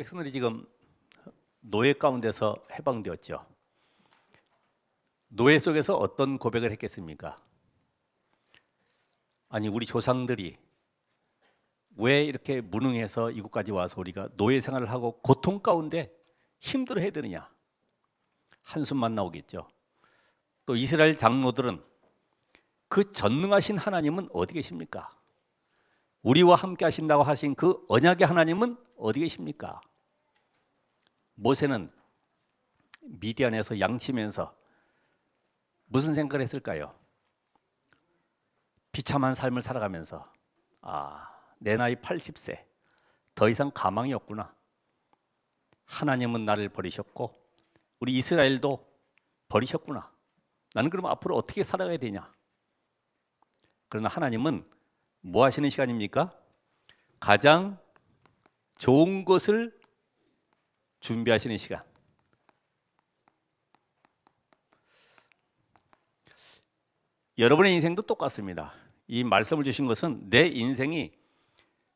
백성들이 지금 노예 가운데서 해방되었죠. 노예 속에서 어떤 고백을 했겠습니까? 아니, 우리 조상들이 왜 이렇게 무능해서 이곳까지 와서 우리가 노예 생활을 하고 고통 가운데 힘들어해야 되느냐? 한숨만 나오겠죠. 또 이스라엘 장로들은 그 전능하신 하나님은 어디 계십니까? 우리와 함께 하신다고 하신 그 언약의 하나님은 어디 계십니까? 모세는 미디안에서 양치면서 무슨 생각을 했을까요? 비참한 삶을 살아가면서 내 나이 80세 더 이상 가망이 없구나. 하나님은 나를 버리셨고 우리 이스라엘도 버리셨구나. 나는 그럼 앞으로 어떻게 살아가야 되냐? 그러나 하나님은 뭐 하시는 시간입니까? 가장 좋은 것을 준비하시는 시간. 여러분의 인생도 똑같습니다. 이 말씀을 주신 것은 내 인생이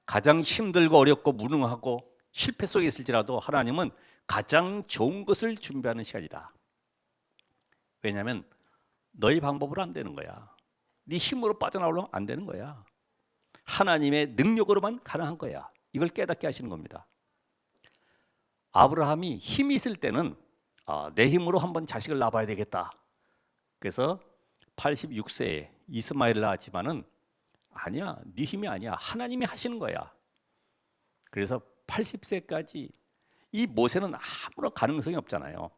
가장 힘들고 어렵고 무능하고 실패 속에 있을지라도 하나님은 가장 좋은 것을 준비하는 시간이다. 왜냐하면 너희 방법으로 안 되는 거야. 네 힘으로 빠져나오려면 안 되는 거야. 하나님의 능력으로만 가능한 거야. 이걸 깨닫게 하시는 겁니다. 아브라함이 힘이 있을 때는 내 힘으로 한번 자식을 낳아봐야 되겠다. 그래서 86세에 이스마엘을 낳았지만은 아니야, 네 힘이 아니야. 하나님이 하시는 거야. 그래서 80세까지 이 모세는 아무런 가능성이 없잖아요.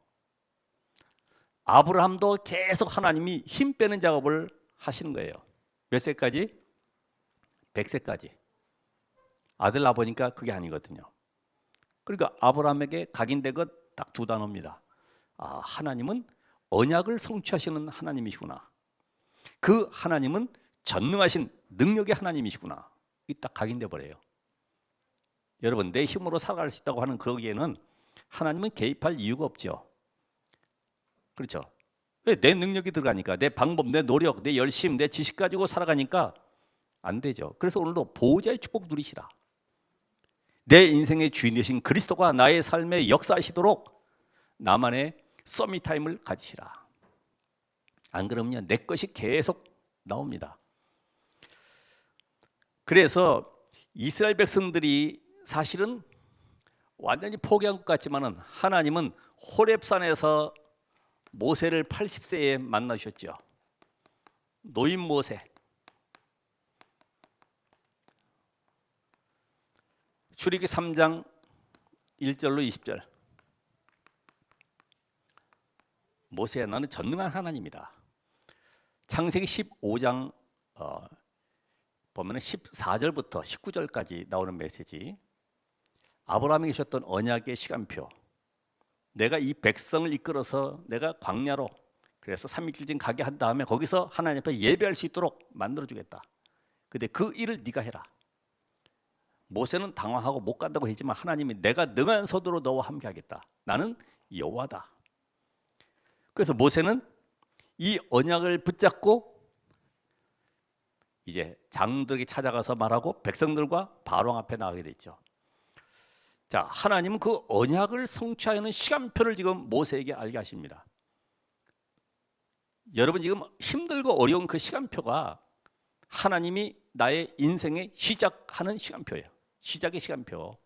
아브라함도 계속 하나님이 힘 빼는 작업을 하시는 거예요. 몇 세까지? 100세까지. 아들 낳아보니까 그게 아니거든요. 그러니까 아브라함에게 각인된 것 딱 두 단어입니다. 하나님은 언약을 성취하시는 하나님이시구나. 그 하나님은 전능하신 능력의 하나님이시구나. 이게 딱 각인돼 버려요. 여러분, 내 힘으로 살아갈 수 있다고 하는 그러기에는 하나님은 개입할 이유가 없죠. 그렇죠? 왜? 내 능력이 들어가니까, 내 방법, 내 노력, 내 열심, 내 지식 가지고 살아가니까 안 되죠. 그래서 오늘도 보호자의 축복 누리시라. 내 인생의 주인 되신 그리스도가 나의 삶에 역사하시도록 나만의 서밋타임을 가지시라. 안 그러면 내 것이 계속 나옵니다. 그래서 이스라엘 백성들이 사실은 완전히 포기한 것 같지만은 하나님은 호렙산에서 모세를 80세에 만나셨죠. 노인 모세. 출애굽기 3장 1절로 20절. 모세야, 나는 전능한 하나님이다. 창세기 15장 보면 14절부터 19절까지 나오는 메시지. 아브라함이 계셨던 언약의 시간표. 내가 이 백성을 이끌어서 내가 광야로 그래서 3일쯤 가게 한 다음에 거기서 하나님 앞에 예배할 수 있도록 만들어주겠다. 근데 그 일을 네가 해라. 모세는 당황하고 못 간다고 했지만 하나님이 내가 능한 손으로 너와 함께 하겠다. 나는 여호와다. 그래서 모세는 이 언약을 붙잡고 이제 장로들에게 찾아가서 말하고 백성들과 바로 앞에 나가게 됐죠. 자, 하나님은 그 언약을 성취하는 시간표를 지금 모세에게 알게 하십니다. 여러분, 지금 힘들고 어려운 그 시간표가 하나님이 나의 인생의 시작하는 시간표예요. 시작의 시간표.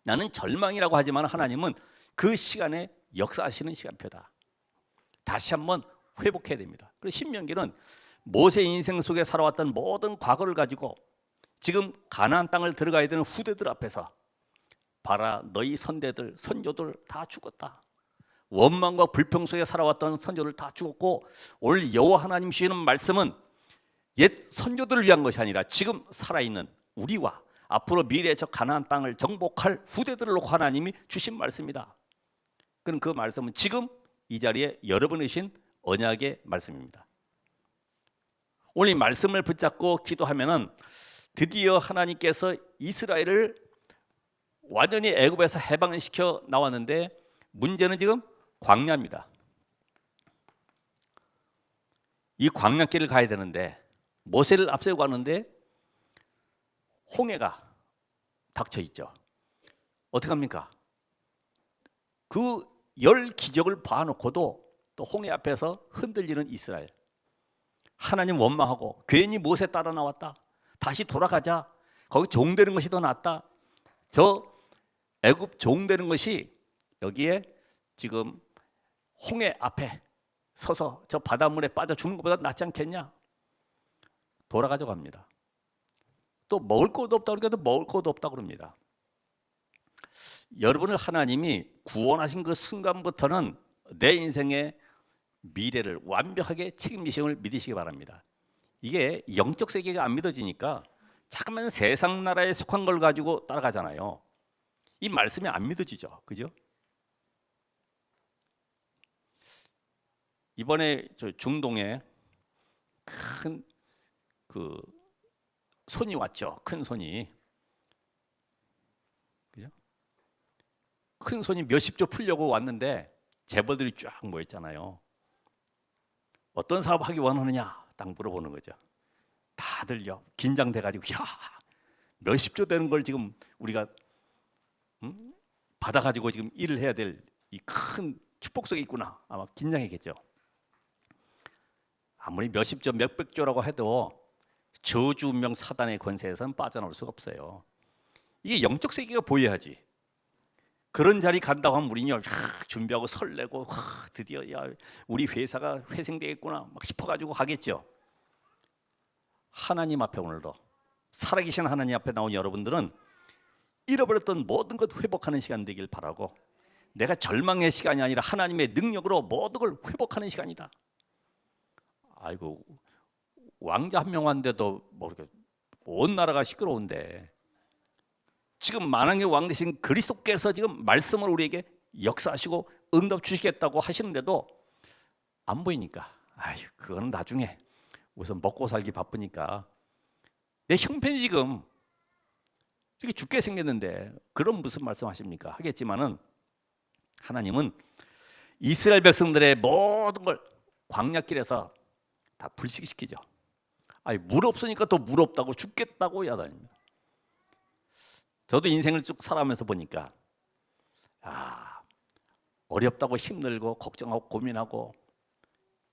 나는 절망이라고 하지만 하나님은 그 시간에 역사하시는 시간표다. 다시 한번 회복해야 됩니다. 그래서 신명기는 모세 인생 속에 살아왔던 모든 과거를 가지고 지금 가나안 땅을 들어가야 되는 후대들 앞에서 봐라, 너희 선대들, 선조들 다 죽었다. 원망과 불평 속에 살아왔던 선조들 다 죽었고 오늘 여호와 하나님 주시는 말씀은 옛 선조들을 위한 것이 아니라 지금 살아있는 우리와 앞으로 미래의 저 가나안 땅을 정복할 후대들을 놓고 하나님이 주신 말씀이다. 그럼 그 말씀은 지금 이 자리에 여러분이 주신 언약의 말씀입니다. 오늘 이 말씀을 붙잡고 기도하면은 드디어 하나님께서 이스라엘을 완전히 애굽에서 해방을 시켜 나왔는데 문제는 지금 광야입니다. 이 광야길을 가야 되는데 모세를 앞세우고 가는데 홍해가 닥쳐 있죠. 어떻게 합니까? 그 열 기적을 봐놓고도 또 홍해 앞에서 흔들리는 이스라엘. 하나님 원망하고 괜히 모세 따라 나왔다. 다시 돌아가자. 거기 종되는 것이 더 낫다. 저 애굽 종되는 것이 여기에 지금 홍해 앞에 서서 저 바닷물에 빠져 죽는 것보다 낫지 않겠냐? 돌아가자고 합니다. 또 먹을 것도 없다고 그러니까 먹을 것도 없다고 그럽니다. 여러분을 하나님이 구원하신 그 순간부터는 내 인생의 미래를 완벽하게 책임지심을 믿으시기 바랍니다. 이게 영적 세계가 안 믿어지니까 잠깐만 세상 나라에 속한 걸 가지고 따라가잖아요. 이 말씀이 안 믿어지죠, 그죠? 이번에 저 중동에 큰 그 손이 왔죠, 큰 손이. 그죠? 큰 손이 몇십 조 풀려고 왔는데 재벌들이 쫙 모였잖아요. 어떤 사업 하기 원하느냐 딱 물어보는 거죠. 다들요 긴장돼가지고 야 몇십 조 되는 걸 지금 우리가 받아가지고 지금 일을 해야 될 이 큰 축복 속에 있구나. 아마 긴장했겠죠. 아무리 몇십 조 몇백 조라고 해도 저주 운명 사단의 권세에서는 빠져나올 수가 없어요. 이게 영적 세계가 보여야지. 그런 자리 간다고 하면 우리는 준비하고 설레고 드디어 야 우리 회사가 회생되겠구나 막 싶어가지고 가겠죠. 하나님 앞에 오늘도 살아계신 하나님 앞에 나온 여러분들은 잃어버렸던 모든 것 회복하는 시간 되길 바라고, 내가 절망의 시간이 아니라 하나님의 능력으로 모든 걸 회복하는 시간이다. 아이고 왕자 한 명 왔는데도 모르게 온 나라가 시끄러운데 지금 만왕의 왕 되신 그리스도께서 지금 말씀을 우리에게 역사하시고 응답 주시겠다고 하시는데도 안 보이니까 아유 그거는 나중에 우선 먹고 살기 바쁘니까 내 형편이 지금 이렇게 죽게 생겼는데 그럼 무슨 말씀하십니까? 하겠지만은 하나님은 이스라엘 백성들의 모든 걸 광야길에서 다 불식시키죠. 아니 물 없으니까 또 물 없다고 죽겠다고 야단입니다. 저도 인생을 쭉 살아가면서 보니까 어렵다고 힘들고 걱정하고 고민하고,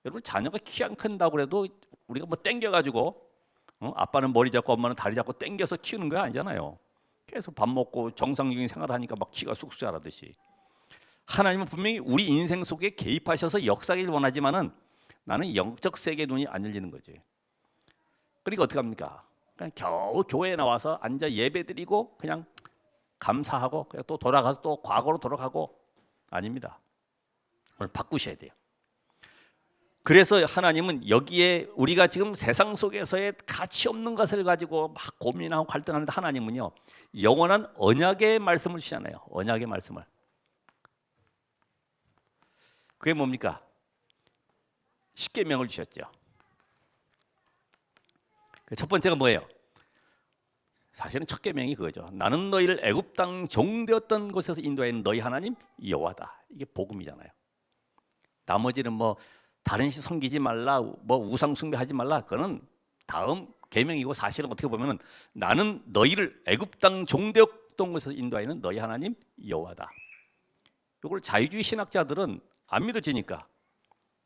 여러분 자녀가 키 안 큰다고 그래도 우리가 뭐 땡겨가지고 아빠는 머리 잡고 엄마는 다리 잡고 땡겨서 키우는 거 아니잖아요. 계속 밥 먹고 정상적인 생활을 하니까 막 키가 쑥쑥 자라듯이 하나님은 분명히 우리 인생 속에 개입하셔서 역사하기를 원하지만은 나는 영적 세계의 눈이 안 열리는 거지. 그러니까 어떻게 합니까? 그냥 겨우 교회에 나와서 앉아 예배드리고 그냥 감사하고 그냥 또 돌아가서 또 과거로 돌아가고. 아닙니다. 오늘 바꾸셔야 돼요. 그래서 하나님은 여기에 우리가 지금 세상 속에서의 가치 없는 것을 가지고 막 고민하고 갈등하는데 하나님은요 영원한 언약의 말씀을 주시잖아요. 언약의 말씀을. 그게 뭡니까? 십계명을 주셨죠. 첫 번째가 뭐예요? 사실은 첫 계명이 그거죠. 나는 너희를 애굽 땅 종되었던 곳에서 인도하는 너희 하나님 여호와다. 이게 복음이잖아요. 나머지는 뭐 다른 시 섬기지 말라, 뭐 우상 숭배하지 말라, 그거는 다음 계명이고 사실은 어떻게 보면은 나는 너희를 애굽 땅 종되었던 곳에서 인도하는 너희 하나님 여호와다. 이걸 자유주의 신학자들은 안 믿어지니까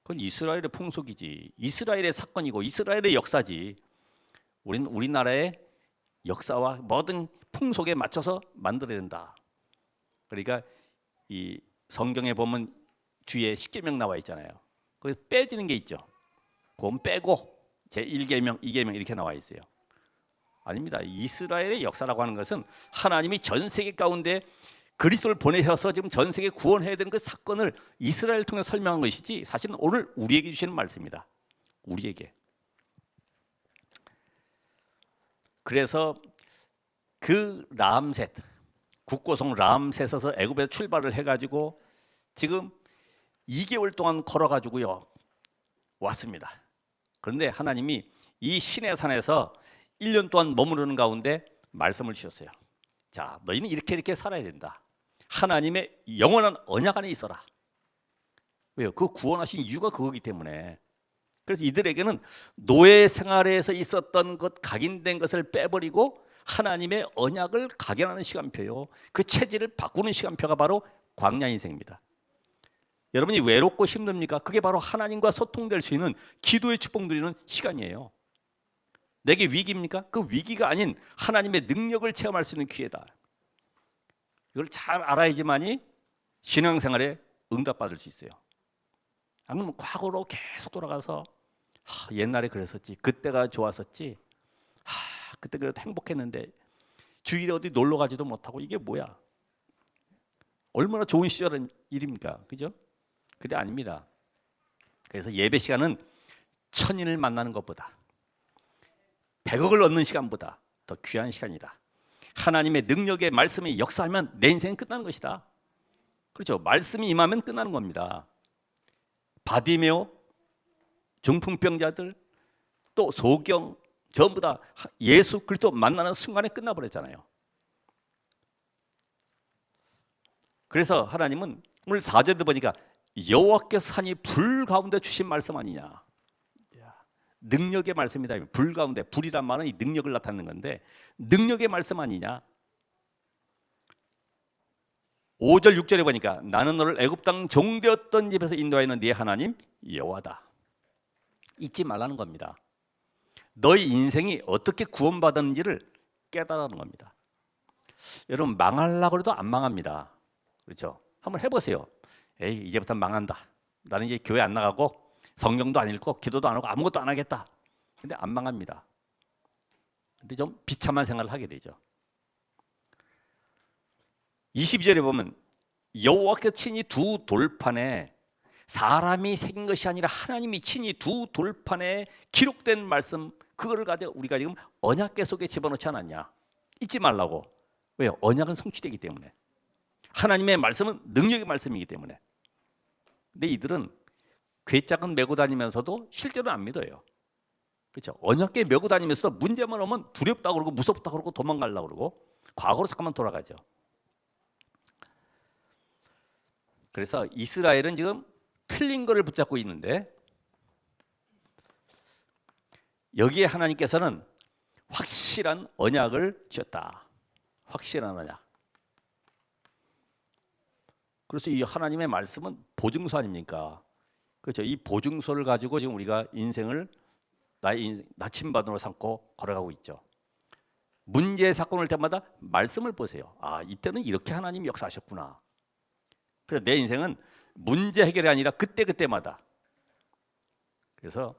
그건 이스라엘의 풍속이지, 이스라엘의 사건이고 이스라엘의 역사지. 우리는 우리나라의 역사와 모든 풍속에 맞춰서 만들어야 된다. 그러니까 이 성경에 보면 뒤에 십계명 나와 있잖아요. 거기 빼지는 게 있죠. 그건 빼고 제1계명, 2계명 이렇게 나와 있어요. 아닙니다. 이스라엘의 역사라고 하는 것은 하나님이 전 세계 가운데 그리스도를 보내셔서 지금 전 세계 구원해야 되는 그 사건을 이스라엘을 통해 설명한 것이지 사실은 오늘 우리에게 주시는 말씀입니다. 우리에게. 그래서 그 람셋, 국고성 람셋에서 애굽에서 출발을 해가지고 지금 2개월 동안 걸어가지고요 왔습니다. 그런데 하나님이 이 시내산에서 1년 동안 머무르는 가운데 말씀을 주셨어요. 자, 너희는 이렇게 살아야 된다. 하나님의 영원한 언약 안에 있어라. 왜요? 그 구원하신 이유가 그거기 때문에. 그래서 이들에게는 노예 생활에서 있었던 것, 각인된 것을 빼버리고 하나님의 언약을 각인하는 시간표요. 그 체질을 바꾸는 시간표가 바로 광야 인생입니다. 여러분이 외롭고 힘듭니까? 그게 바로 하나님과 소통될 수 있는 기도의 축복 누리는 시간이에요. 내게 위기입니까? 그 위기가 아닌 하나님의 능력을 체험할 수 있는 기회다. 이걸 잘 알아야지만이 신앙생활에 응답받을 수 있어요. 아니면 과거로 계속 돌아가서 옛날에 그랬었지, 그때가 좋았었지, 그때 그래도 행복했는데 주일에 어디 놀러 가지도 못하고 이게 뭐야? 얼마나 좋은 시절은 일입니까? 그죠? 그게 아닙니다. 그래서 예배 시간은 천인을 만나는 것보다 100억을 얻는 시간보다 더 귀한 시간이다. 하나님의 능력의 말씀이 역사하면 내 인생은 끝나는 것이다. 그렇죠? 말씀이 임하면 끝나는 겁니다. 바디메오, 중풍병자들, 또 소경 전부 다 예수 그리스도 만나는 순간에 끝나버렸잖아요. 그래서 하나님은 오늘 4절에 보니까 여호와께서 산이 불 가운데 주신 말씀 아니냐. 능력의 말씀이다. 불 가운데, 불이란 말은 이 능력을 나타내는 건데 능력의 말씀 아니냐. 5절 6절에 보니까 나는 너를 애굽 땅 종되었던 집에서 인도하는 네 하나님 여호와다. 잊지 말라는 겁니다. 너희 인생이 어떻게 구원받았는지를 깨달아는 겁니다. 여러분 망하려고 해도 안 망합니다. 그렇죠? 한번 해보세요. 에이 이제부터 망한다. 나는 이제 교회 안 나가고 성경도 안 읽고 기도도 안 하고 아무것도 안 하겠다. 근데 안 망합니다. 근데 좀 비참한 생활을 하게 되죠. 22절에 보면 여호와께서 친히 두 돌판에 사람이 새긴 것이 아니라 하나님이 친히 두 돌판에 기록된 말씀 그거를 가지고 우리가 지금 언약궤 속에 집어넣지 않았냐. 잊지 말라고. 왜요? 언약은 성취되기 때문에. 하나님의 말씀은 능력의 말씀이기 때문에. 근데 이들은 궤짝은 메고 다니면서도 실제로는 안 믿어요. 그렇죠? 언약궤 메고 다니면서도 문제만 오면 두렵다고 그러고 무섭다고 그러고 도망가려고 그러고 과거로 잠깐만 돌아가죠. 그래서 이스라엘은 지금 틀린 거를 붙잡고 있는데 여기에 하나님께서는 확실한 언약을 주셨다. 확실한 언약. 그래서 이 하나님의 말씀은 보증서 아닙니까? 그렇죠. 이 보증서를 가지고 지금 우리가 인생을 나의 인생, 나침반으로 삼고 걸어가고 있죠. 문제 사건 올 때마다 말씀을 보세요. 아, 이때는 이렇게 하나님이 역사하셨구나. 그래서 내 인생은 문제 해결이 아니라 그때그때마다. 그래서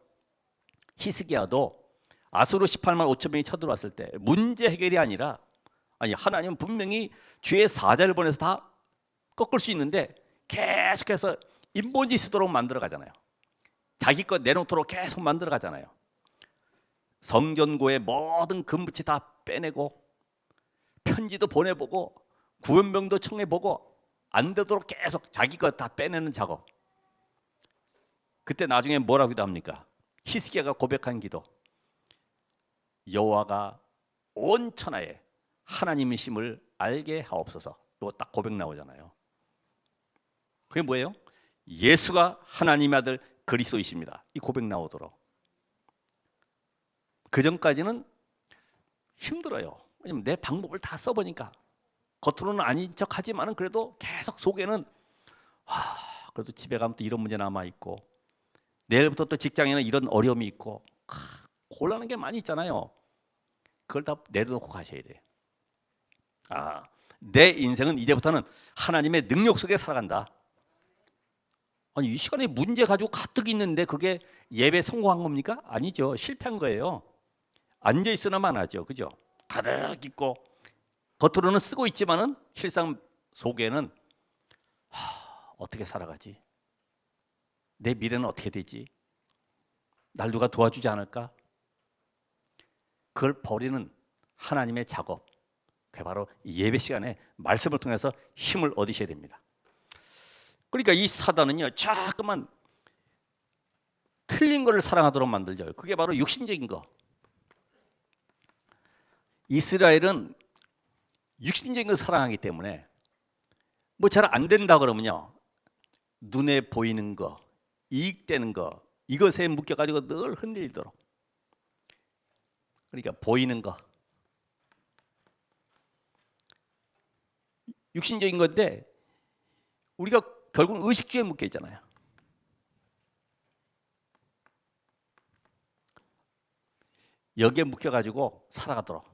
히스기야도 아수르 18만 5천 명이 쳐들어왔을 때 문제 해결이 아니라 아니 하나님은 분명히 주의 사자를 보내서 다 꺾을 수 있는데 계속해서 인본지 쓰도록 만들어 가잖아요. 자기 것 내놓도록 계속 만들어 가잖아요. 성전고의 모든 금붙이 다 빼내고 편지도 보내보고 구원병도 청해보고 안 되도록 계속 자기 것 다 빼내는 작업. 그때 나중에 뭐라고 기도합니까? 히스기야가 고백한 기도. 여호와가 온 천하에 하나님이심을 알게 하옵소서. 이거 딱 고백 나오잖아요. 그게 뭐예요? 예수가 하나님의 아들 그리스도이십니다. 이 고백 나오도록. 그 전까지는 힘들어요. 왜냐면 내 방법을 다 써보니까 겉으로는 아닌 척하지만은 그래도 계속 속에는 그래도 집에 가면 또 이런 문제 남아 있고 내일부터 또 직장에는 이런 어려움이 있고 곤란한 게 많이 있잖아요. 그걸 다 내려놓고 가셔야 돼요. 내 인생은 이제부터는 하나님의 능력 속에 살아간다. 아니 이 시간에 문제 가지고 가득 있는데 그게 예배 성공한 겁니까? 아니죠. 실패한 거예요. 앉아 있으나만 하죠. 그죠? 가득 있고 겉으로는 쓰고 있지만은 실상 속에는 어떻게 살아가지? 내 미래는 어떻게 되지? 날 누가 도와주지 않을까? 그걸 버리는 하나님의 작업. 그게 바로 예배 시간에 말씀을 통해서 힘을 얻으셔야 됩니다. 그러니까 이 사단은요, 자꾸만 틀린 거를 사랑하도록 만들죠. 그게 바로 육신적인 거. 이스라엘은 육신적인 걸 사랑하기 때문에 뭐 잘 안 된다 그러면요, 눈에 보이는 거, 이익되는 거, 이것에 묶여가지고 늘 흔들리도록. 그러니까 보이는 거, 육신적인 건데 우리가 결국 의식주에 묶여 있잖아요. 여기에 묶여가지고 살아가도록.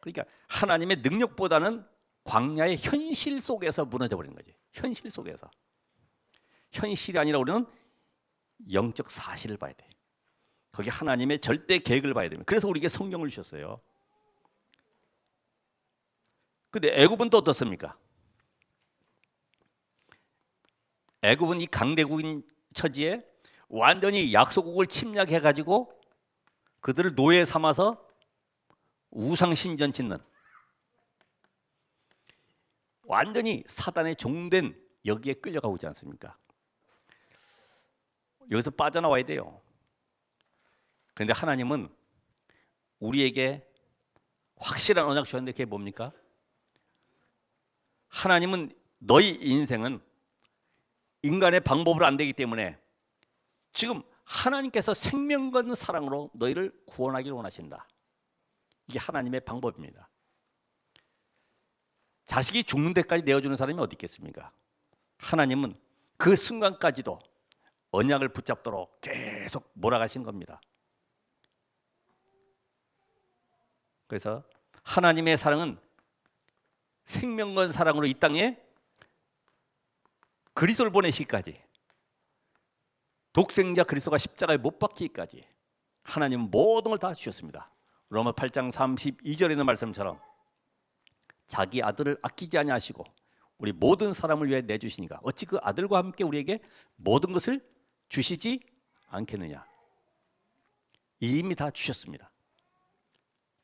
그러니까 하나님의 능력보다는 광야의 현실 속에서 무너져 버리는 거지. 현실 속에서. 현실이 아니라 우리는 영적 사실을 봐야 돼. 거기 하나님의 절대 계획을 봐야 됩니다. 그래서 우리에게 성경을 주셨어요. 근데 애굽은 또 어떻습니까? 애굽은 이 강대국인 처지에 완전히 약소국을 침략해가지고 그들을 노예 삼아서 우상신전 짓는 완전히 사단의 종된 여기에 끌려가고 있지 않습니까? 여기서 빠져나와야 돼요. 그런데 하나님은 우리에게 확실한 언약 주셨는데 그게 뭡니까? 하나님은 너희 인생은 인간의 방법으로 안 되기 때문에 지금 하나님께서 생명 건 사랑으로 너희를 구원하기를 원하신다. 이게 하나님의 방법입니다. 자식이 죽는 데까지 내어주는 사람이 어디 있겠습니까? 하나님은 그 순간까지도 언약을 붙잡도록 계속 몰아가신 겁니다. 그래서 하나님의 사랑은 생명 건 사랑으로 이 땅에 그리스도를 보내시기까지, 독생자 그리스도가 십자가에 못 박히기까지 하나님은 모든 걸 다 주셨습니다. 로마 8장 32절에 있는 말씀처럼 자기 아들을 아끼지 아니하시고 우리 모든 사람을 위해 내주시니까 어찌 그 아들과 함께 우리에게 모든 것을 주시지 않겠느냐. 이미 다 주셨습니다.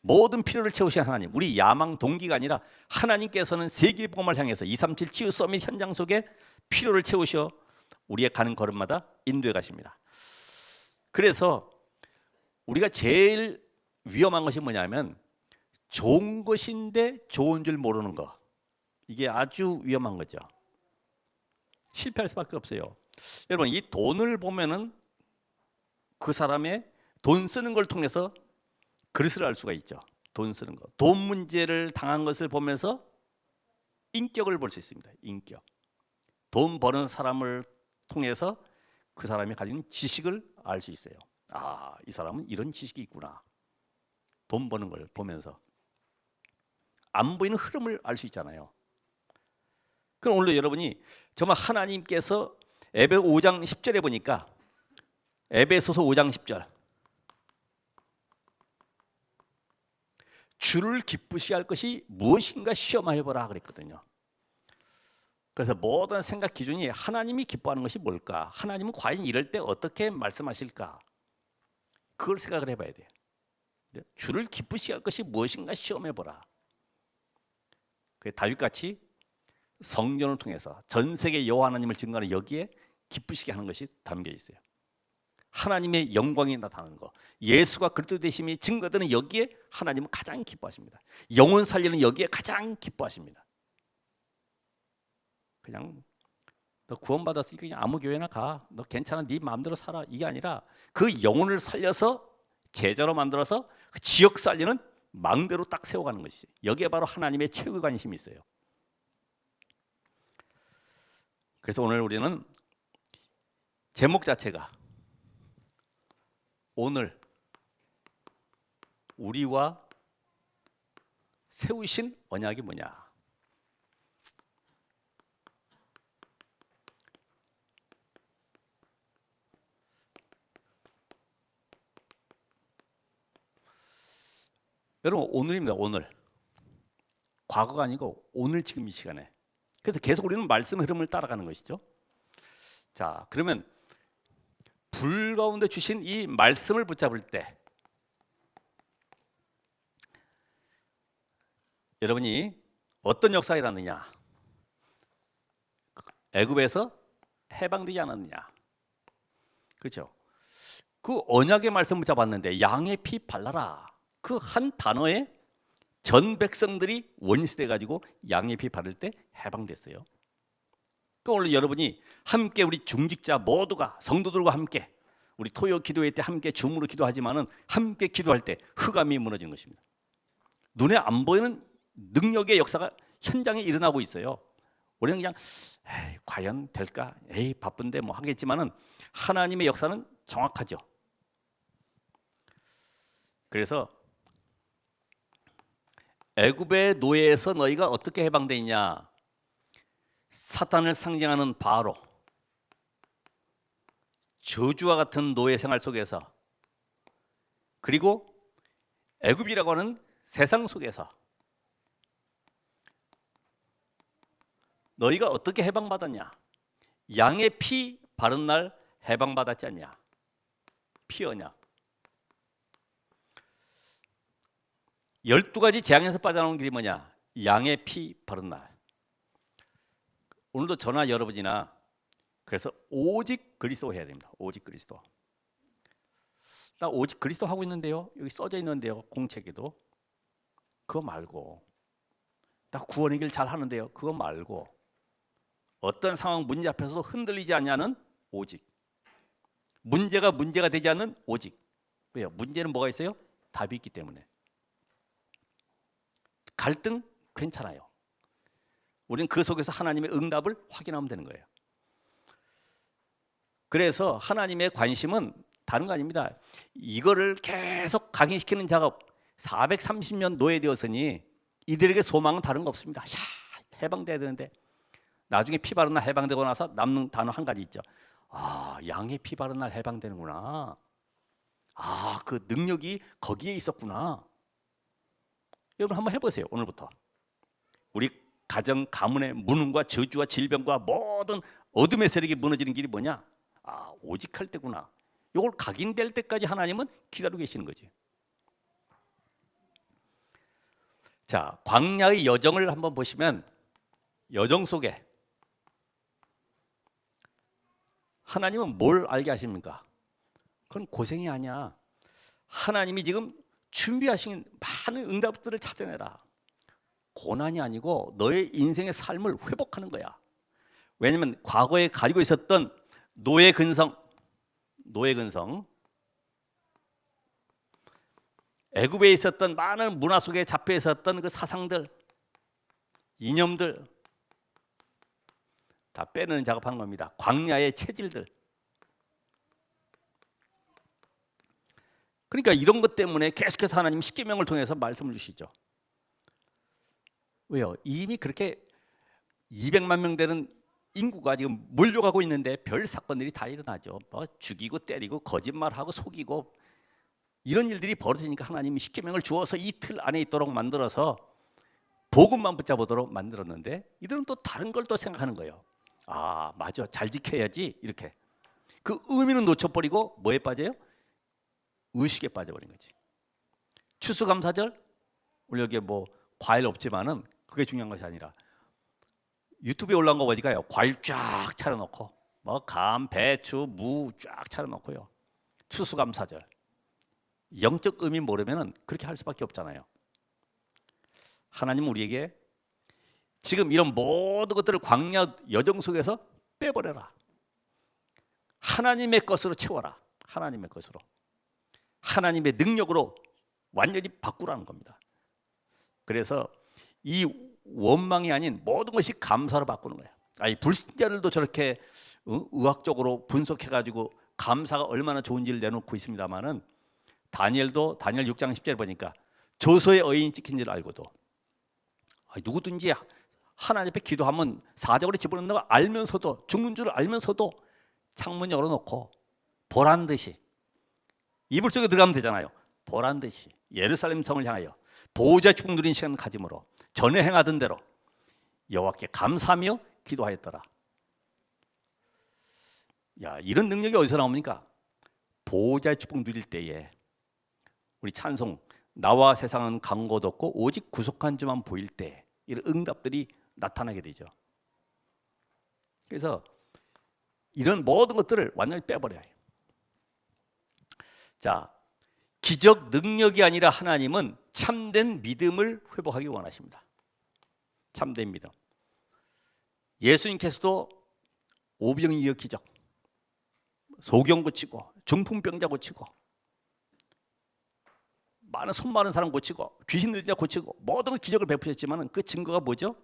모든 필요를 채우신 하나님, 우리 야망 동기가 아니라 하나님께서는 세계복음을 향해서 237 치유 서밋 현장 속에 필요를 채우셔 우리의 가는 걸음마다 인도해 가십니다. 그래서 우리가 제일 위험한 것이 뭐냐면 좋은 것인데 좋은 줄 모르는 거. 이게 아주 위험한 거죠. 실패할 수밖에 없어요. 여러분, 이 돈을 보면은 그 사람의 돈 쓰는 걸 통해서 그릇을 알 수가 있죠. 돈 쓰는 거. 돈 문제를 당한 것을 보면서 인격을 볼 수 있습니다. 인격. 돈 버는 사람을 통해서 그 사람이 가진 지식을 알 수 있어요. 아, 이 사람은 이런 지식이 있구나. 돈 버는 걸 보면서 안 보이는 흐름을 알 수 있잖아요. 그럼 오늘 여러분이 정말 하나님께서 에베소 5장 10절에 보니까 에베소서 5장 10절 주를 기쁘시게 할 것이 무엇인가 시험하여 보라 그랬거든요. 그래서 모든 생각 기준이 하나님이 기뻐하는 것이 뭘까? 하나님은 과연 이럴 때 어떻게 말씀하실까? 그걸 생각을 해봐야 돼요. 주를 기쁘시게 할 것이 무엇인가 시험해 보라. 다윗같이 성전을 통해서 전 세계 여호와 하나님을 증거하는 여기에 기쁘시게 하는 것이 담겨 있어요. 하나님의 영광이 나타나는 거, 예수가 그리스도 되심이 증거되는 여기에 하나님은 가장 기뻐하십니다. 영혼 살리는 여기에 가장 기뻐하십니다. 그냥 너 구원받았으니까 그냥 아무 교회나 가, 너 괜찮아, 네 마음대로 살아, 이게 아니라 그 영혼을 살려서 제자로 만들어서 그 지역 살리는 망대로 딱 세워가는 것이지. 여기에 바로 하나님의 최고의 관심이 있어요. 그래서 오늘 우리는 제목 자체가 오늘 우리와 세우신 언약이 뭐냐. 여러분, 오늘입니다. 오늘. 과거가 아니고 오늘 지금 이 시간에. 그래서 계속 우리는 말씀 흐름을 따라가는 것이죠. 자, 그러면 불 가운데 주신 이 말씀을 붙잡을 때 여러분이 어떤 역사가 일어났느냐? 애굽에서 해방되지 않았느냐? 그렇죠? 그 언약의 말씀 붙잡았는데 양의 피 발라라. 그 한 단어에 전 백성들이 원시돼 가지고 양의 피 바를 때 해방됐어요. 그 오늘 여러분이 함께 우리 중직자 모두가 성도들과 함께 우리 토요 기도회 때 함께 줌으로 기도하지만은 함께 기도할 때 흑암이 무너지는 것입니다. 눈에 안 보이는 능력의 역사가 현장에 일어나고 있어요. 우리는 그냥 에이, 과연 될까? 에이, 바쁜데 뭐 하겠지만은 하나님의 역사는 정확하죠. 그래서 애굽의 노예에서 너희가 어떻게 해방되냐? 사탄을 상징하는 바로 저주와 같은 노예 생활 속에서, 그리고 애굽이라고 하는 세상 속에서 너희가 어떻게 해방받았냐? 양의 피 바른 날 해방받았지 않냐? 피어냐? 12가지 재앙에서 빠져나오는 길이 뭐냐? 양의 피 바른 날. 오늘도 저나 여러분이나 그래서 오직 그리스도 해야 됩니다. 오직 그리스도. 나 오직 그리스도 하고 있는데요. 여기 써져 있는데요. 공책에도. 그거 말고 나 구원의 길 잘 하는데요. 그거 말고 어떤 상황 문제 앞에서도 흔들리지 않냐는 오직. 문제가 되지 않는 오직. 왜요? 문제는 뭐가 있어요? 답이 있기 때문에. 갈등 괜찮아요. 우리는 그 속에서 하나님의 응답을 확인하면 되는 거예요. 그래서 하나님의 관심은 다른 거 아닙니다. 이거를 계속 각인시키는 작업. 430년 노예되었으니 이들에게 소망은 다른 거 없습니다. 해방돼야 되는데 나중에 피 바른 날 해방되고 나서 남는 단어 한 가지 있죠. 아, 양의 피 바른 날 해방되는구나. 아, 그 능력이 거기에 있었구나. 여러분 한번 해보세요. 오늘부터 우리 가정 가문의 무능과 저주와 질병과 모든 어둠의 세력이 무너지는 길이 뭐냐? 아, 오직 할 때구나. 이걸 각인될 때까지 하나님은 기다리고 계시는 거지. 자, 광야의 여정을 한번 보시면 여정 속에 하나님은 뭘 알게 하십니까? 그건 고생이 아니야. 하나님이 지금 준비하신 많은 응답들을 찾아내라. 고난이 아니고 너의 인생의 삶을 회복하는 거야. 왜냐하면 과거에 가지고 있었던 노예 근성, 애굽에 있었던 많은 문화 속에 잡혀 있었던 그 사상들, 이념들 다 빼내는 작업하는 겁니다. 광야의 체질들. 그러니까 이런 것 때문에 계속해서 하나님 십계명을 통해서 말씀을 주시죠. 왜요? 이미 그렇게 200만 명 되는 인구가 지금 몰려가고 있는데 별 사건들이 다 일어나죠. 뭐 죽이고 때리고 거짓말하고 속이고 이런 일들이 벌어지니까 하나님이 십계명을 주어서 이 틀 안에 있도록 만들어서 복음만 붙잡도록 만들었는데 이들은 또 다른 걸 또 생각하는 거예요. 아, 맞아, 잘 지켜야지. 이렇게 그 의미는 놓쳐버리고 뭐에 빠져요? 의식에 빠져버린 거지. 추수감사절 우리 여기에 뭐 과일 없지만은 그게 중요한 것이 아니라 유튜브에 올라온 거 보니까요, 과일 쫙 차려놓고 뭐 감, 배추, 무 쫙 차려놓고요. 추수감사절 영적 의미 모르면은 그렇게 할 수밖에 없잖아요. 하나님 우리에게 지금 이런 모든 것들을 광야 여정 속에서 빼버려라. 하나님의 것으로 채워라. 하나님의 것으로. 하나님의 능력으로 완전히 바꾸라는 겁니다. 그래서 이 원망이 아닌 모든 것이 감사로 바꾸는 거예요. 아니, 불신자들도 저렇게 의학적으로 분석해가지고 감사가 얼마나 좋은지를 내놓고 있습니다만은 다니엘도 다니엘 6장 10절 보니까 조서의 어인이 찍힌 줄 알고도 누구든지 하나님 앞에 기도하면 사적으로 집어넣는 걸 알면서도 죽는 줄 알면서도 창문 열어놓고 보란 듯이 이불 속에 들어가면 되잖아요. 보란 듯이 예루살렘 성을 향하여 보호자 축복 누린 시간 가짐으로 전에 행하던 대로 여호와께 감사하며 기도하였더라. 야, 이런 능력이 어디서 나옵니까? 보호자의 축복 누릴 때에 우리 찬송 나와 세상은 강고도 없고 오직 구속한 주만 보일 때 이런 응답들이 나타나게 되죠. 그래서 이런 모든 것들을 완전히 빼버려야 해요. 자, 기적 능력이 아니라 하나님은 참된 믿음을 회복하기 원하십니다. 참된 믿음. 예수님께서도 오병이어 기적, 소경 고치고 중풍병자 고치고 많은 손 마른 사람 고치고 귀신 들자 고치고 모든 기적을 베푸셨지만 그 증거가 뭐죠?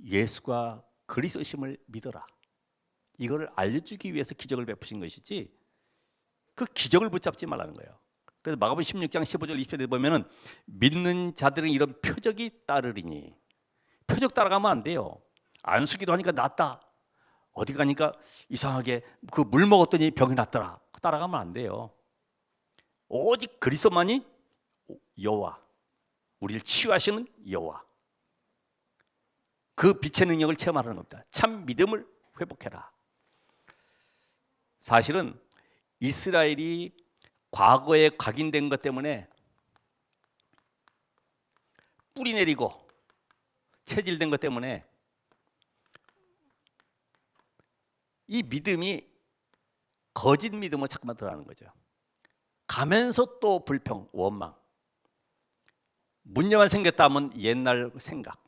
예수가 그리스도심을 믿어라. 이거를 알려주기 위해서 기적을 베푸신 것이지 그 기적을 붙잡지 말라는 거예요. 그래서 마가복음 16장 15절 20절에 보면은 믿는 자들은 이런 표적이 따르리니, 표적 따라가면 안 돼요. 안수기도 하니까 낫다. 어디 가니까 이상하게 그 물 먹었더니 병이 낫더라. 따라가면 안 돼요. 오직 그리스도만이 여호와, 우리를 치유하시는 여호와, 그 빛의 능력을 체험하는 겁니다. 참 믿음을 회복해라. 사실은 이스라엘이 과거에 각인된 것 때문에 뿌리 내리고 체질된 것 때문에 이 믿음이 거짓 믿음으로 자꾸만 들어가는 거죠. 가면서 또 불평, 원망. 문제만 생겼다 하면 옛날 생각.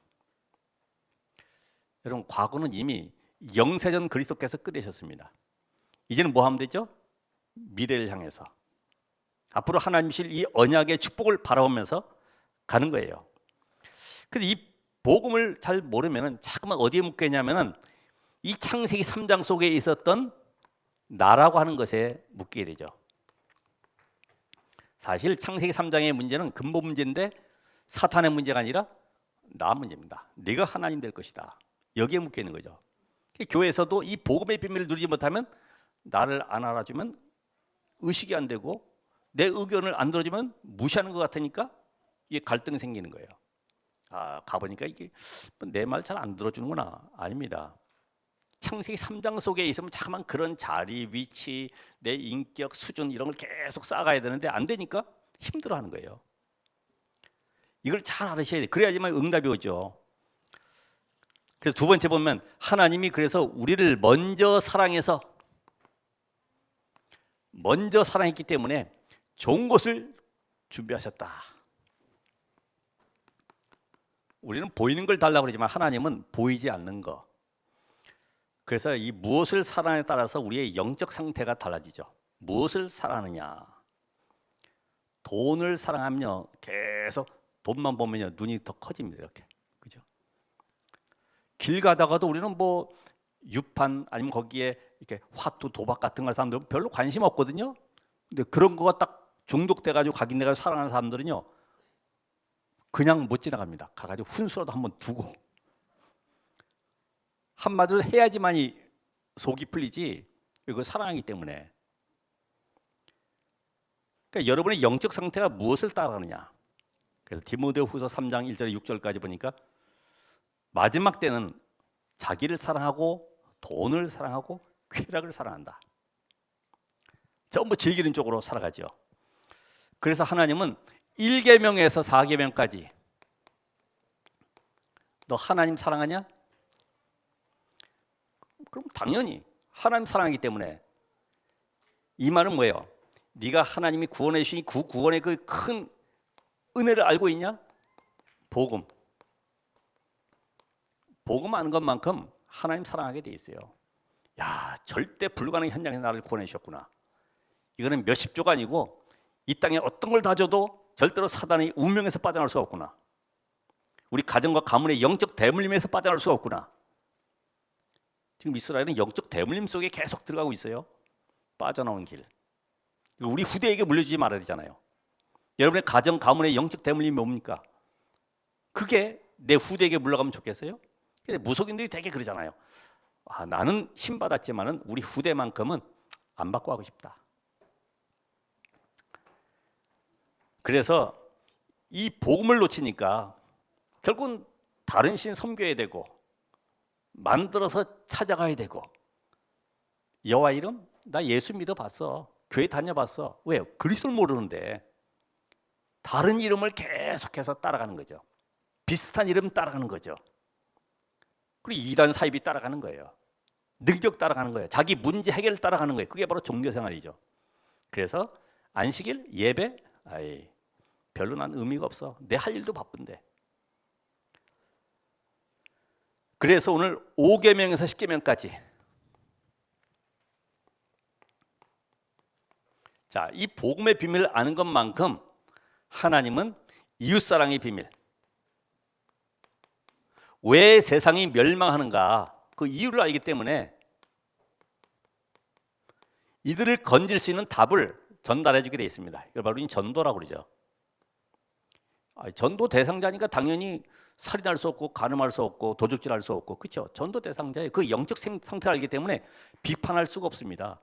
여러분, 과거는 이미 영세전 그리스도께서 끝내셨습니다. 이제는 뭐 하면 되죠? 미래를 향해서 앞으로 하나님 주실 이 언약의 축복을 바라보면서 가는 거예요. 그래서 이 복음을 잘 모르면은 자꾸만 어디에 묶이냐면은 이 창세기 3장 속에 있었던 나라고 하는 것에 묶이게 되죠. 사실 창세기 3장의 문제는 근본 문제인데 사탄의 문제가 아니라 나 문제입니다. 네가 하나님 될 것이다. 여기에 묶여 있는 거죠. 교회에서도 이 복음의 비밀을 누리지 못하면 나를 안 알아주면 의식이 안 되고 내 의견을 안 들어주면 무시하는 것 같으니까 이게 갈등이 생기는 거예요. 아, 가보니까 이게 내 말 잘 안 들어주는구나. 아닙니다. 창세기 3장 속에 있으면 자꾸만 그런 자리, 위치, 내 인격, 수준 이런 걸 계속 쌓아가야 되는데 안 되니까 힘들어하는 거예요. 이걸 잘 알으셔야 돼요. 그래야지만 응답이 오죠. 그래서 두 번째 보면 하나님이 그래서 우리를 먼저 사랑했기 때문에 좋은 것을 준비하셨다. 우리는 보이는 걸 달라고 그러지만 하나님은 보이지 않는 거. 그래서 이 무엇을 사랑에 따라서 우리의 영적 상태가 달라지죠. 무엇을 사랑하느냐. 돈을 사랑하면요, 계속 돈만 보면요 눈이 더 커집니다. 이렇게, 그죠? 길 가다가도 우리는 뭐 유판 아니면 거기에 이렇게 화투, 도박 같은 걸 사람들은 별로 관심 없거든요. 근데 그런 거가 딱 중독돼가지고 각인돼가지고 사랑하는 사람들은요 그냥 못 지나갑니다. 가가지고 훈수라도 한번 두고 한마디로 해야지만이 속이 풀리지. 이거 사랑하기 때문에. 그러니까 여러분의 영적 상태가 무엇을 따라가느냐. 그래서 디모데후서 3장 1절 6절까지 보니까 마지막 때는 자기를 사랑하고 돈을 사랑하고 쾌락을 사랑한다. 전부 즐기는 쪽으로 살아가죠. 그래서 하나님은 1계명에서 4계명까지 너 하나님 사랑하냐? 그럼 당연히 하나님 사랑하기 때문에. 이 말은 뭐예요? 네가 하나님이 구원해 주신 그 구원의 그 큰 은혜를 알고 있냐? 복음 아는 것만큼 하나님 사랑하게 돼 있어요. 야, 절대 불가능한 현장에서 나를 구원해 주셨구나. 이거는 몇십 조가 아니고 이 땅에 어떤 걸 다 줘도 절대로 사단의 운명에서 빠져나올 수가 없구나. 우리 가정과 가문의 영적 대물림에서 빠져나올 수가 없구나. 지금 이스라엘은 영적 대물림 속에 계속 들어가고 있어요. 빠져나온 길. 우리 후대에게 물려주지 말아야 되잖아요. 여러분의 가정, 가문의 영적 대물림이 뭡니까? 그게 내 후대에게 물러가면 좋겠어요? 근데 무속인들이 되게 그러잖아요. 아, 나는 힘 받았지만은 우리 후대만큼은 안 받고 하고 싶다. 그래서 이 복음을 놓치니까 결국은 다른 신 섬겨야 되고 만들어서 찾아가야 되고. 여호와 이름? 나 예수 믿어봤어. 교회 다녀봤어. 왜요? 그리스도를 모르는데 다른 이름을 계속해서 따라가는 거죠. 비슷한 이름 따라가는 거죠. 그리고 이단 사입이 따라가는 거예요. 능력 따라가는 거예요. 자기 문제 해결을 따라가는 거예요. 그게 바로 종교생활이죠. 그래서 안식일, 예배, 아이 별로 난 의미가 없어. 내 할 일도 바쁜데. 그래서 오늘 5계명에서 10계명까지 자, 이 복음의 비밀을 아는 것만큼 하나님은 이웃사랑의 비밀, 왜 세상이 멸망하는가 그 이유를 알기 때문에 이들을 건질 수 있는 답을 전달해 주게 되어 있습니다. 이걸 바로 전도라고 그러죠. 전도 대상자니까 당연히 살인할 수 없고 간음할 수 없고 도적질할 수 없고 그렇죠. 전도 대상자의 그 영적 상태를 알기 때문에 비판할 수가 없습니다.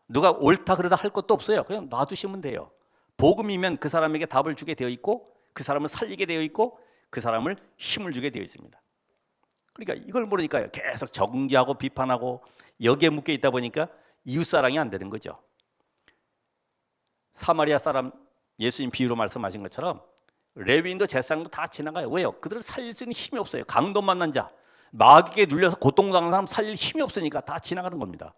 누가 옳다 그러다 할 것도 없어요. 그냥 놔두시면 돼요. 복음이면 그 사람에게 답을 주게 되어 있고 그 사람을 살리게 되어 있고 그 사람을 힘을 주게 되어 있습니다. 그러니까 이걸 모르니까 계속 정죄하고 비판하고 여기에 묶여 있다 보니까 이웃사랑이 안 되는 거죠. 사마리아 사람 예수님 비유로 말씀하신 것처럼 레위인도 제사장도 다 지나가요. 왜요? 그들을 살릴 수 있는 힘이 없어요. 강도 만난 자, 마귀에 눌려서 고통당하는 사람 살릴 힘이 없으니까 다 지나가는 겁니다.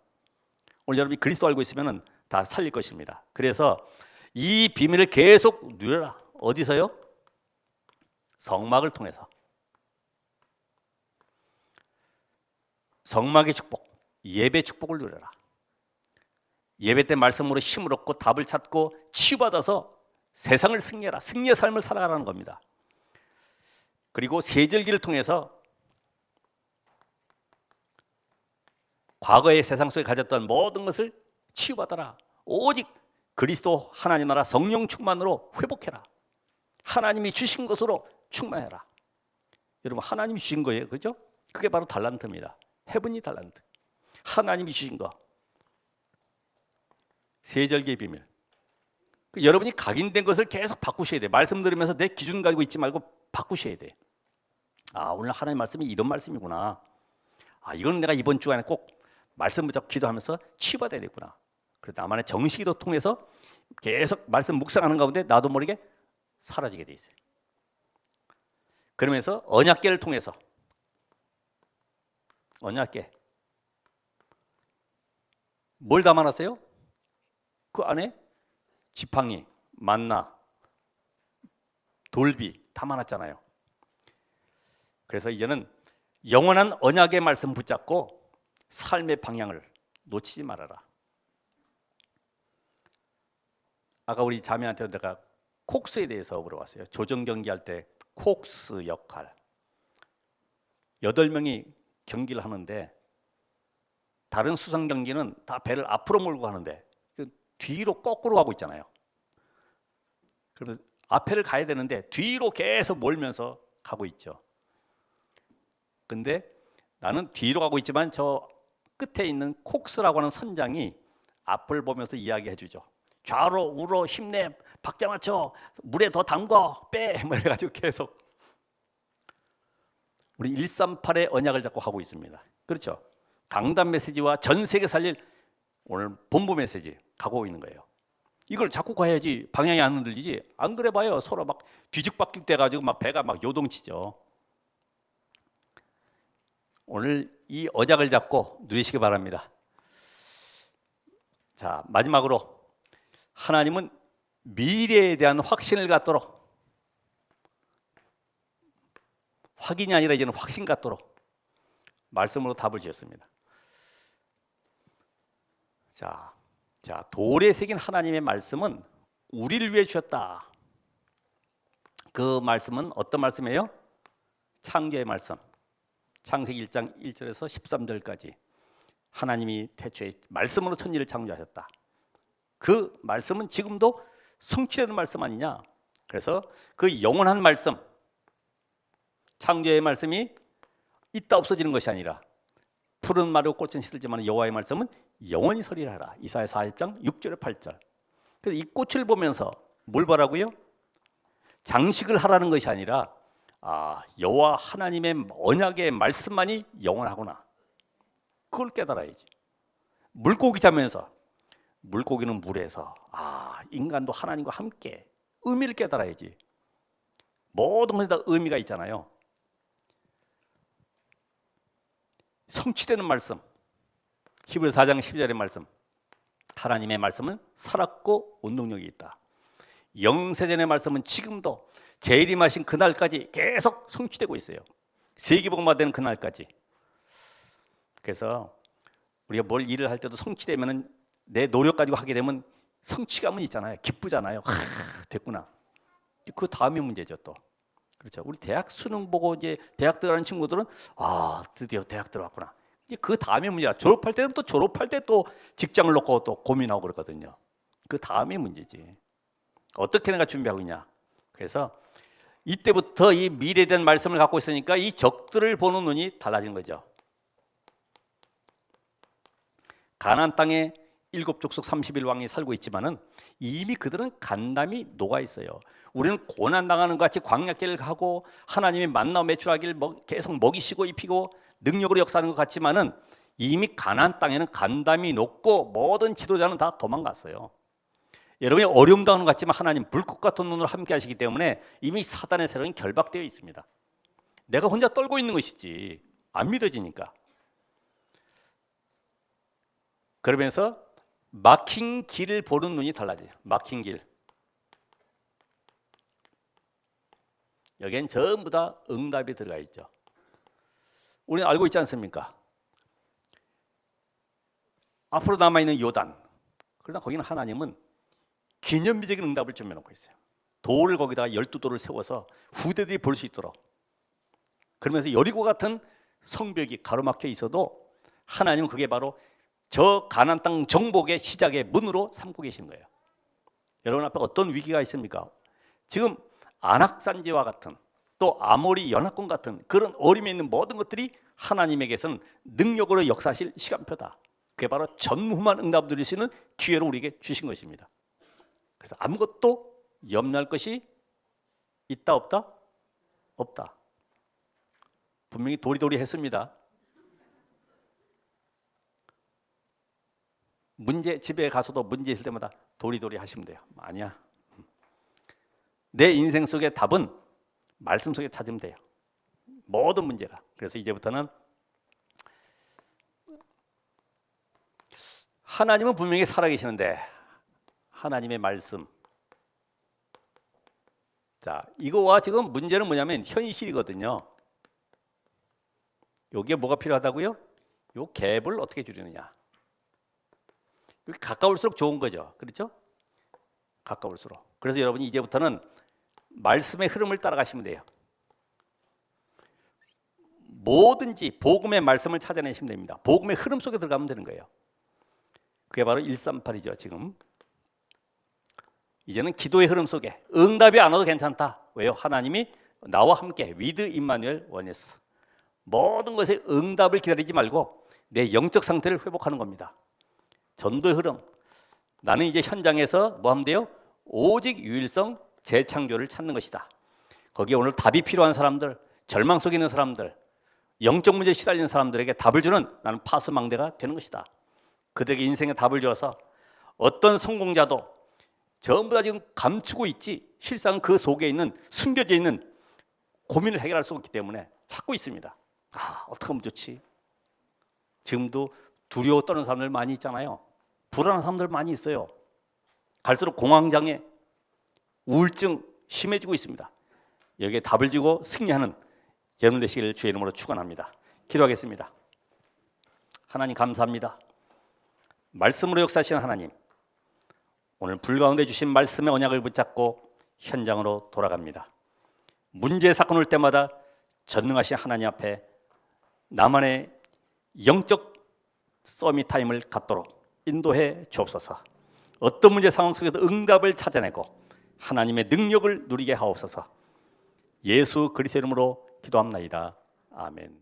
오늘 여러분이 그리스도 알고 있으면 다 살릴 것입니다. 그래서 이 비밀을 계속 누려라. 어디서요? 성막을 통해서. 성막의 축복, 예배 축복을 누려라. 예배 때 말씀으로 힘을 얻고 답을 찾고 치유받아서 세상을 승리해라. 승리의 삶을 살아가라는 겁니다. 그리고 세절기를 통해서 과거의 세상 속에 가졌던 모든 것을 치유받아라. 오직 그리스도 하나님 나라 성령 충만으로 회복해라. 하나님이 주신 것으로 충만해라. 여러분 하나님이 주신 거예요. 그죠? 그게 바로 달란트입니다. 헤븐이 달란트. 하나님이 주신 거. 세절기의 비밀. 여러분이 각인된 것을 계속 바꾸셔야 돼요. 말씀 들으면서 내 기준 가지고 있지 말고 바꾸셔야 돼요. 오늘 하나님 말씀이 이런 말씀이구나. 이건 내가 이번 주간에 꼭 말씀 붙잡고 기도하면서 치유받아야 되겠구나. 그래서 나만의 정식기도 통해서 계속 말씀 묵상하는 가운데 나도 모르게 사라지게 돼 있어요. 그러면서 언약궤를 통해서 언약궤 뭘 담아놨어요? 그 안에 지팡이, 만나, 돌비 담아놨잖아요. 그래서 이제는 영원한 언약의 말씀 붙잡고 삶의 방향을 놓치지 말아라. 아까 우리 자매한테 내가 콕스에 대해서 물어봤어요. 조정 경기할 때 콕스 역할. 8명이 경기를 하는데 다른 수상 경기는 다 배를 앞으로 몰고 가는데 뒤로 거꾸로 가고 있잖아요. 그러면 앞에를 가야 되는데 뒤로 계속 몰면서 가고 있죠. 근데 나는 뒤로 가고 있지만 저 끝에 있는 콕스라고 하는 선장이 앞을 보면서 이야기해 주죠. 좌로 우로 힘내, 박자 맞춰, 물에 더 담궈, 빼, 뭐 이래가지고 계속 우리 138의 언약을 잡고 하고 있습니다. 그렇죠? 강단 메시지와 전 세계 살릴 오늘 본부 메시지 가고 있는 거예요. 이걸 잡고 가야지 방향이 안 흔들리지. 안 그래 봐요. 서로 막 뒤죽박죽 돼가지고 막 배가 막 요동치죠. 오늘 이 언약을 잡고 누리시기 바랍니다. 자, 마지막으로 하나님은 미래에 대한 확신을 갖도록, 확인이 아니라 이제는 확신 갖도록 말씀으로 답을 주셨습니다. 자, 돌에 새긴 하나님의 말씀은 우리를 위해 주셨다. 그 말씀은 어떤 말씀이에요? 창조의 말씀. 창세기 1장 1절에서 13절까지 하나님이 태초에 말씀으로 천지를 창조하셨다. 그 말씀은 지금도 성취되는 말씀 아니냐? 그래서 그 영원한 말씀, 창조의 말씀이 있다 없어지는 것이 아니라 푸른 마르고 꽃은 시들지만 여호와의 말씀은 영원히 서리라 하라. 이사야 40장 6절에 8절. 그래서 이 꽃을 보면서 뭘 보라고요? 장식을 하라는 것이 아니라 여호와 하나님의 언약의 말씀만이 영원하구나. 그걸 깨달아야지. 물고기 잡으면서 물고기는 물에서 인간도 하나님과 함께 의미를 깨달아야지. 모든 것에 다 의미가 있잖아요. 성취되는 말씀, 히브리 4장 12절의 말씀, 하나님의 말씀은 살았고 운동력이 있다. 영세전의 말씀은 지금도 재림하신 그날까지 계속 성취되고 있어요. 세계복음화 되는 그날까지. 그래서 우리가 뭘 일을 할 때도 성취되면은 내 노력 가지고 하게 되면 성취감은 있잖아요. 기쁘잖아요. 됐구나. 그 다음이 문제죠 또. 그렇죠. 우리 대학 수능 보고 이제 대학 들어가는 친구들은 아 드디어 대학 들어갔구나. 이제 그 다음에 문제야. 졸업할 때는 또 졸업할 때 또 직장을 놓고 또 고민하고 그러거든요. 그 다음에 문제지. 어떻게 내가 준비하고 있냐. 그래서 이때부터 이 미래에 대한 말씀을 갖고 있으니까 이 적들을 보는 눈이 달라진 거죠. 가나안 땅에 일곱 족속 30일 왕이 살고 있지만은 이미 그들은 간담이 녹아 있어요. 우리는 고난 당하는 것 같이 광야길을 가고 하나님의 만나 매출하기를 계속 먹이시고 입히고 능력으로 역사하는 것 같지만은 이미 가나안 땅에는 간담이 녹고 모든 지도자는 다 도망갔어요. 여러분이 어려움 당하는 것 같지만 하나님 불꽃 같은 눈으로 함께 하시기 때문에 이미 사단의 세력은 결박되어 있습니다. 내가 혼자 떨고 있는 것이지 안 믿어지니까. 그러면서 막힌 길을 보는 눈이 달라져요. 막힌 길. 여기엔 전부 다 응답이 들어가 있죠. 우리는 알고 있지 않습니까? 앞으로 남아있는 요단. 그러나 거기는 하나님은 기념비적인 응답을 준비해놓고 있어요. 돌을 거기다가 12돌을 세워서 후대들이 볼 수 있도록. 그러면서 여리고 같은 성벽이 가로막혀 있어도 하나님은 그게 바로 저 가나안 땅 정복의 시작의 문으로 삼고 계신 거예요. 여러분 앞에 어떤 위기가 있습니까? 지금 안악산지와 같은 또 아모리 연합군 같은 그런 어림에 있는 모든 것들이 하나님에게서는 능력으로 역사하실 시간표다. 그게 바로 전무후무한 응답을 드릴 수 있는 기회를 우리에게 주신 것입니다. 그래서 아무것도 염려할 것이 있다 없다? 없다. 분명히 도리도리 했습니다. 문제 집에 가서도 문제 있을 때마다 도리도리 하시면 돼요. 아니야. 내 인생 속의 답은 말씀 속에 찾으면 돼요. 모든 문제가. 그래서 이제부터는 하나님은 분명히 살아계시는데 하나님의 말씀. 자, 이거와 지금 문제는 뭐냐면 현실이거든요. 여기에 뭐가 필요하다고요? 요 갭을 어떻게 줄이느냐. 여기 가까울수록 좋은 거죠. 그렇죠? 가까울수록. 그래서 여러분이 이제부터는 말씀의 흐름을 따라가시면 돼요. 뭐든지 복음의 말씀을 찾아내시면 됩니다. 복음의 흐름 속에 들어가면 되는 거예요. 그게 바로 138이죠. 지금 이제는 기도의 흐름 속에 응답이 안 와도 괜찮다. 왜요? 하나님이 나와 함께 위드 임마누엘 원예스. 모든 것에 응답을 기다리지 말고 내 영적 상태를 회복하는 겁니다. 전도의 흐름. 나는 이제 현장에서 뭐 하면 돼요? 오직 유일성 재창조를 찾는 것이다. 거기에 오늘 답이 필요한 사람들, 절망 속에 있는 사람들, 영적 문제에 시달리는 사람들에게 답을 주는 나는 파수망대가 되는 것이다. 그들에게 인생의 답을 주어서 어떤 성공자도 전부 다 지금 감추고 있지 실상 그 속에 있는 숨겨져 있는 고민을 해결할 수 없기 때문에 찾고 있습니다. 아, 어떻게 하면 좋지? 지금도 두려워 떠는 사람들 많이 있잖아요. 불안한 사람들 많이 있어요. 갈수록 공황장애, 우울증 심해지고 있습니다. 여기에 답을 주고 승리하는 여러분 되시기를 주의 이름으로 축원합니다. 기도하겠습니다. 하나님 감사합니다. 말씀으로 역사하시는 하나님, 오늘 불 가운데 주신 말씀의 언약을 붙잡고 현장으로 돌아갑니다. 문제 사건 올 때마다 전능하신 하나님 앞에 나만의 영적 서밋 타임을 갖도록 인도해 주옵소서. 어떤 문제 상황 속에도 응답을 찾아내고 하나님의 능력을 누리게 하옵소서. 예수 그리스도의 이름으로 기도합나이다. 아멘.